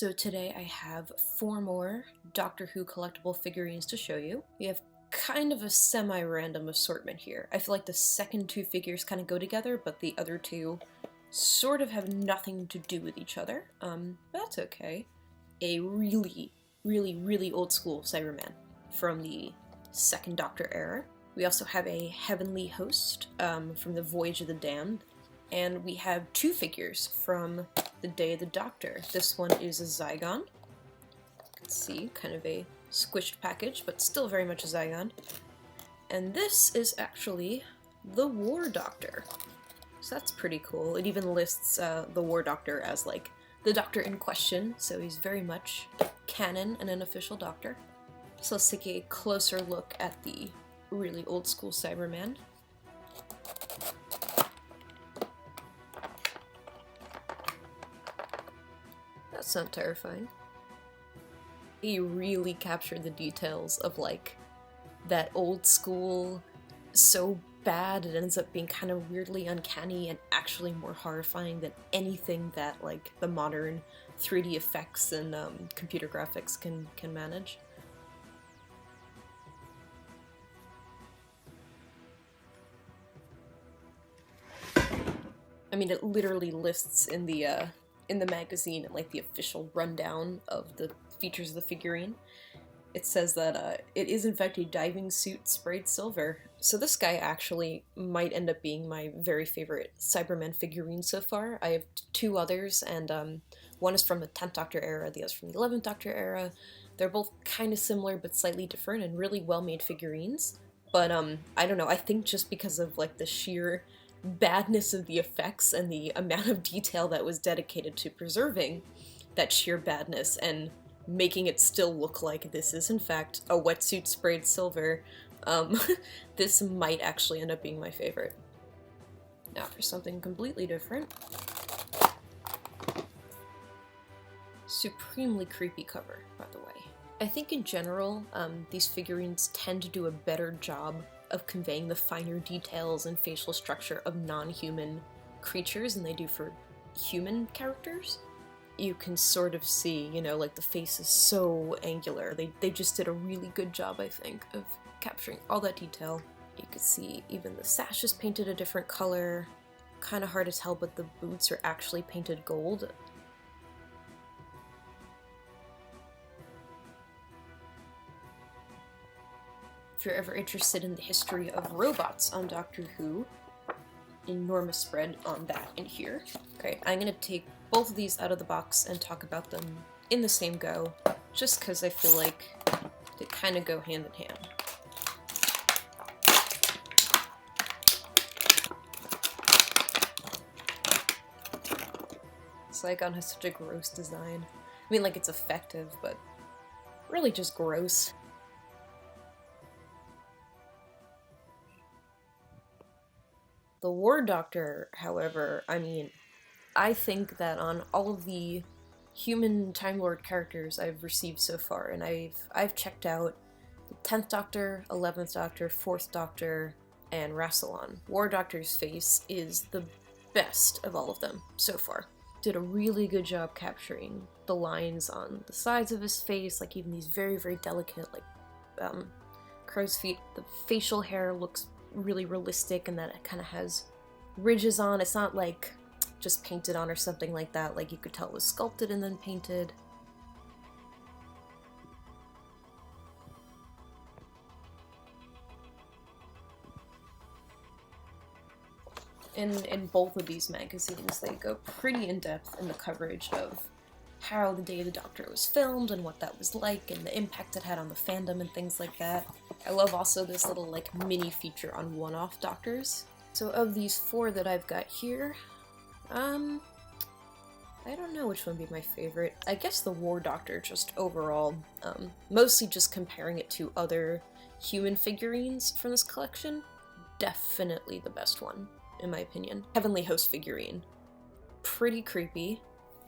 So today I have 4 more Doctor Who collectible figurines to show you. We have kind of a semi-random assortment here. I feel like the second 2 figures kind of go together, but the other 2 sort of have nothing to do with each other. But that's okay. A really old school Cyberman from the 2nd Doctor era. We also have a Heavenly Host from the Voyage of the Damned. And we have 2 figures from the Day of the Doctor. This one is a Zygon. You can see, kind of a squished package, but still very much a Zygon. And this is actually the War Doctor. So that's pretty cool. It even lists the War Doctor as, like, the Doctor in question, so he's very much canon and an official Doctor. So let's take a closer look at the really old school Cyberman. That's not terrifying. He really captured the details of, like, that old school, so bad it ends up being kind of weirdly uncanny and actually more horrifying than anything that, like, the modern 3D effects and computer graphics can manage. I mean, it literally lists in the magazine and, like, the official rundown of the features of the figurine. It says that it is in fact a diving suit sprayed silver. So this guy actually might end up being my very favorite Cyberman figurine so far. I have 2 others, and one is from the 10th Doctor era, the other from the 11th Doctor era. They're both kind of similar but slightly different and really well-made figurines. But I don't know, I think just because of, like, the sheer badness of the effects and the amount of detail that was dedicated to preserving that sheer badness and making it still look like this is in fact a wetsuit sprayed silver, this might actually end up being my favorite. Now for something completely different. Supremely creepy cover, by the way. I think in general, these figurines tend to do a better job of conveying the finer details and facial structure of non-human creatures than they do for human characters. You can sort of see, you know, like, the face is so angular. They just did a really good job, I think, of capturing all that detail. You can see even the sash is painted a different color. Kind of hard to tell, but the boots are actually painted gold. If you're ever interested in the history of robots on Doctor Who, enormous spread on that in here. Okay, I'm gonna take both of these out of the box and talk about them in the same go, just because I feel like they kind of go hand in hand. Zygon has such a gross design. I mean, like, it's effective, but really just gross. The War Doctor, however, I mean, I think that on all of the human Time Lord characters I've received so far, and I've checked out the 10th Doctor, 11th Doctor, 4th Doctor, and Rassilon. War Doctor's face is the best of all of them so far. Did a really good job capturing the lines on the sides of his face, like even these very delicate, like, crow's feet. The facial hair looks really realistic and that it kind of has ridges on. It's not like just painted on or something like that, like you could tell it was sculpted and then painted. In both of these magazines, they go pretty in-depth in the coverage of how the Day of the Doctor was filmed and what that was like and the impact it had on the fandom and things like that. I love also this little, like, mini feature on one-off Doctors. So of these 4 that I've got here, I don't know which one would be my favorite. I guess the War Doctor, just overall, mostly just comparing it to other human figurines from this collection. Definitely the best one, in my opinion. Heavenly Host figurine. Pretty creepy.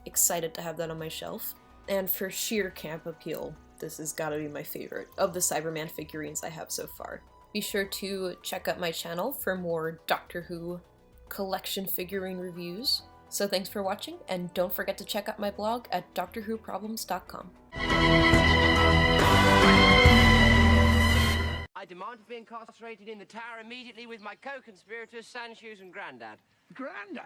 Excited to have that on my shelf. And for sheer camp appeal, this has gotta be my favorite of the Cyberman figurines I have so far. Be sure to check out my channel for more Doctor Who collection figurine reviews. So thanks for watching, and don't forget to check out my blog at DoctorWhoProblems.com. I demand to be incarcerated in the tower immediately with my co-conspirators, Sandshoes and Grandad. Grandad?